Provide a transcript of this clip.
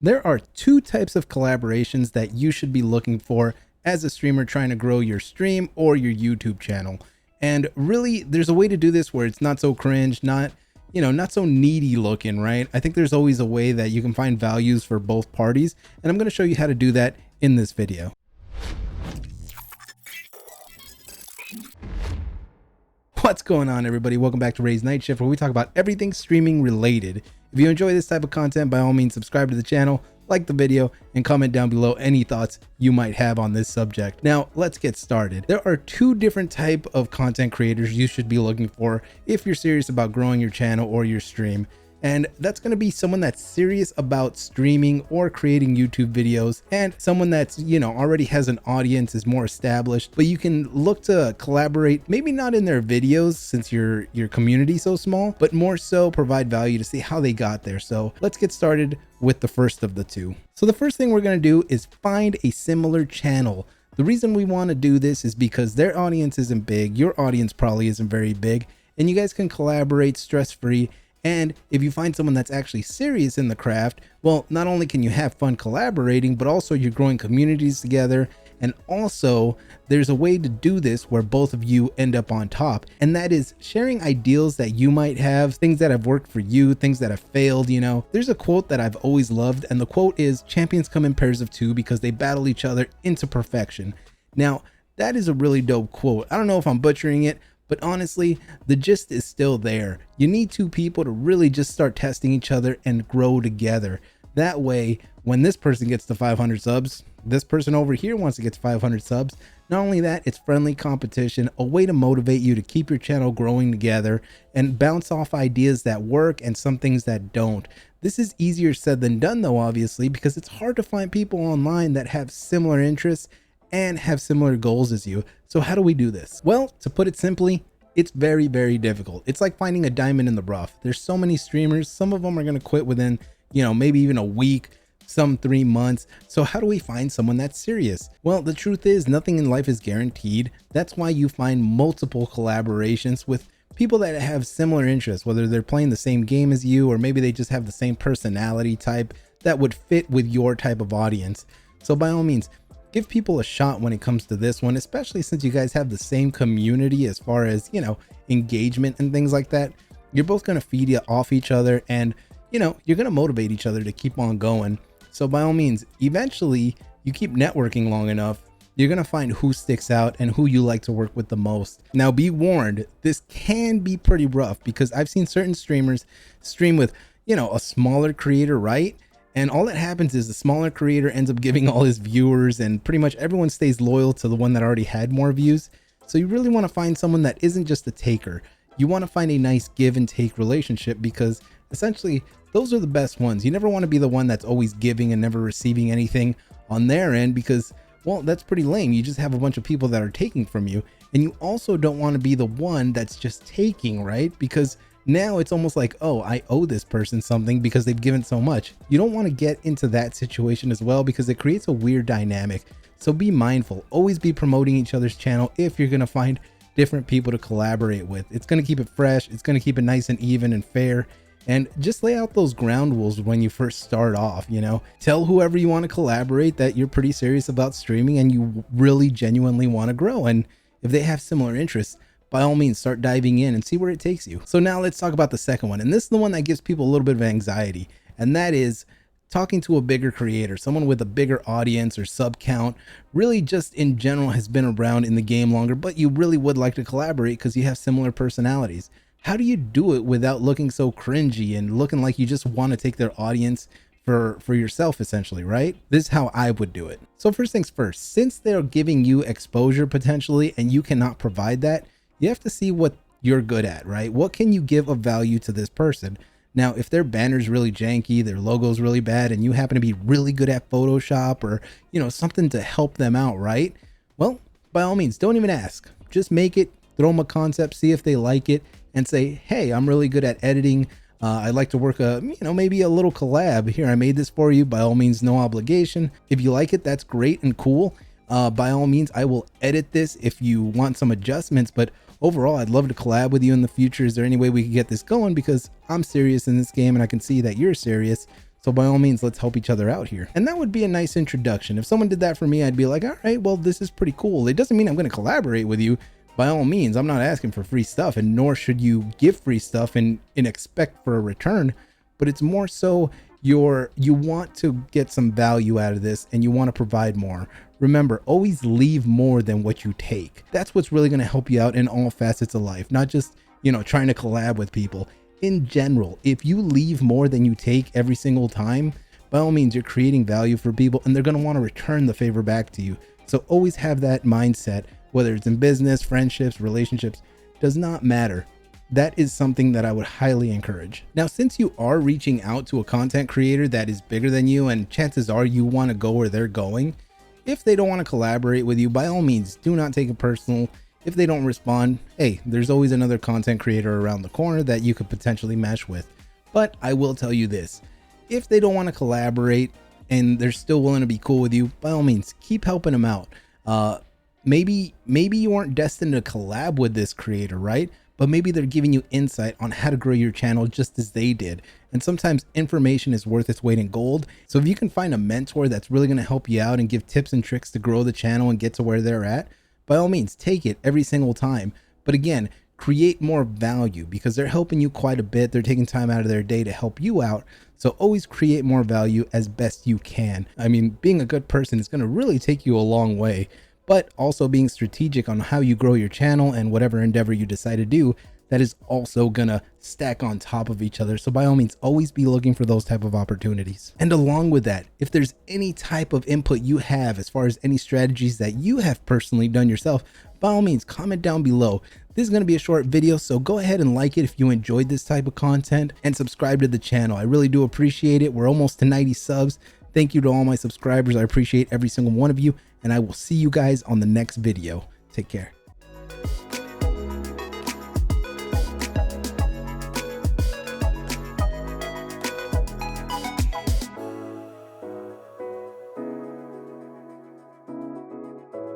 There are two types of collaborations that you should be looking for as a streamer trying to grow your stream or your YouTube channel. And really, there's a way to do this where it's not so cringe, not so needy looking, right? I think there's always a way that you can find values for both parties, and I'm going to show you how to do that in this video. What's going on, everybody? Welcome back to Ray's Night Shift, where we talk about everything streaming related. If you enjoy this type of content, by all means, subscribe to the channel, like the video, and comment down below any thoughts you might have on this subject. Now, let's get started. There are two different types of content creators you should be looking for if you're serious about growing your channel or your stream. And that's going to be someone that's serious about streaming or creating YouTube videos, and someone that's, already has an audience, is more established, but you can look to collaborate, maybe not in their videos since your community is so small, but more so provide value to see how they got there. So let's get started with the first of the two. So the first thing we're going to do is find a similar channel. The reason we want to do this is because their audience isn't big, your audience probably isn't very big, and you guys can collaborate stress-free. And if you find someone that's actually serious in the craft, well, not only can you have fun collaborating, but also you're growing communities together. And also there's a way to do this where both of you end up on top. And that is sharing ideals that you might have, things that have worked for you, things that have failed. There's a quote that I've always loved. And the quote is, champions come in pairs of two because they battle each other into perfection. Now, that is a really dope quote. I don't know if I'm butchering it, but honestly, the gist is still there. You need two people to really just start testing each other and grow together. That way, when this person gets to 500 subs, this person over here wants to get to 500 subs. Not only that, it's friendly competition, a way to motivate you to keep your channel growing together and bounce off ideas that work and some things that don't. This is easier said than done though, obviously, because it's hard to find people online that have similar interests and have similar goals as you. So how do we do this? Well, to put it simply, it's very, very difficult. It's like finding a diamond in the rough. There's so many streamers. Some of them are going to quit within, maybe even a week, some 3 months. So how do we find someone that's serious? Well, the truth is nothing in life is guaranteed. That's why you find multiple collaborations with people that have similar interests, whether they're playing the same game as you, or maybe they just have the same personality type that would fit with your type of audience. So by all means, give people a shot when it comes to this one, especially since you guys have the same community as far as, engagement and things like that. You're both going to feed you off each other, and, you're going to motivate each other to keep on going. So by all means, eventually you keep networking long enough, you're going to find who sticks out and who you like to work with the most. Now, be warned, this can be pretty rough because I've seen certain streamers stream with, a smaller creator, right? And all that happens is the smaller creator ends up giving all his viewers, and pretty much everyone stays loyal to the one that already had more views. So you really want to find someone that isn't just a taker. You want to find a nice give and take relationship, because essentially those are the best ones. You never want to be the one that's always giving and never receiving anything on their end, because, well, that's pretty lame. You just have a bunch of people that are taking from you. And you also don't want to be the one that's just taking, right? Because now it's almost like, oh, I owe this person something because they've given so much. You don't want to get into that situation as well, because it creates a weird dynamic. So be mindful. Always be promoting each other's channel if you're going to find different people to collaborate with. It's going to keep it fresh. It's going to keep it nice and even and fair. And just lay out those ground rules when you first start off. Tell whoever you want to collaborate that you're pretty serious about streaming and you really genuinely want to grow. And if they have similar interests, by all means, start diving in and see where it takes you. So now let's talk about the second one. And this is the one that gives people a little bit of anxiety. And that is talking to a bigger creator, someone with a bigger audience or sub count, really just in general has been around in the game longer, but you really would like to collaborate because you have similar personalities. How do you do it without looking so cringy and looking like you just want to take their audience for yourself, essentially, right? This is how I would do it. So first things first, since they're giving you exposure potentially and you cannot provide that, you have to see what you're good at, right? What can you give of value to this person? Now, if their banner's really janky, their logo's really bad, and you happen to be really good at Photoshop or, something to help them out, right? Well, by all means, don't even ask. Just make it, throw them a concept, see if they like it, and say, hey, I'm really good at editing. I'd like to work maybe a little collab. Here, I made this for you. By all means, no obligation. If you like it, that's great and cool. By all means, I will edit this if you want some adjustments, but overall, I'd love to collab with you in the future. Is there any way we could get this going? Because I'm serious in this game and I can see that you're serious. So by all means, let's help each other out here. And that would be a nice introduction. If someone did that for me, I'd be like, all right, well, this is pretty cool. It doesn't mean I'm going to collaborate with you. By all means, I'm not asking for free stuff, and nor should you give free stuff and expect for a return. But it's more so you want to get some value out of this and you want to provide more. Remember, always leave more than what you take. That's what's really going to help you out in all facets of life, not just, trying to collab with people. In general, if you leave more than you take every single time, by all means, you're creating value for people and they're going to want to return the favor back to you. So always have that mindset, whether it's in business, friendships, relationships, does not matter. That is something that I would highly encourage. Now, since you are reaching out to a content creator that is bigger than you, and chances are you want to go where they're going, if they don't want to collaborate with you, by all means, do not take it personal. If they don't respond, hey, there's always another content creator around the corner that you could potentially mesh with. But I will tell you this, if they don't want to collaborate and they're still willing to be cool with you, by all means, keep helping them out. Maybe you aren't destined to collab with this creator, right? But maybe they're giving you insight on how to grow your channel just as they did. And sometimes information is worth its weight in gold. So if you can find a mentor that's really going to help you out and give tips and tricks to grow the channel and get to where they're at, by all means, take it every single time. But again, create more value because they're helping you quite a bit. They're taking time out of their day to help you out. So always create more value as best you can. I mean, being a good person is going to really take you a long way. But also being strategic on how you grow your channel and whatever endeavor you decide to do, that is also gonna stack on top of each other. So by all means, always be looking for those type of opportunities. And along with that, if there's any type of input you have as far as any strategies that you have personally done yourself, by all means, comment down below. This is going to be a short video, so go ahead and like it if you enjoyed this type of content and subscribe to the channel. I really do appreciate it. We're almost to 90 subs. Thank you to all my subscribers. I appreciate every single one of you, and I will see you guys on the next video. Take care.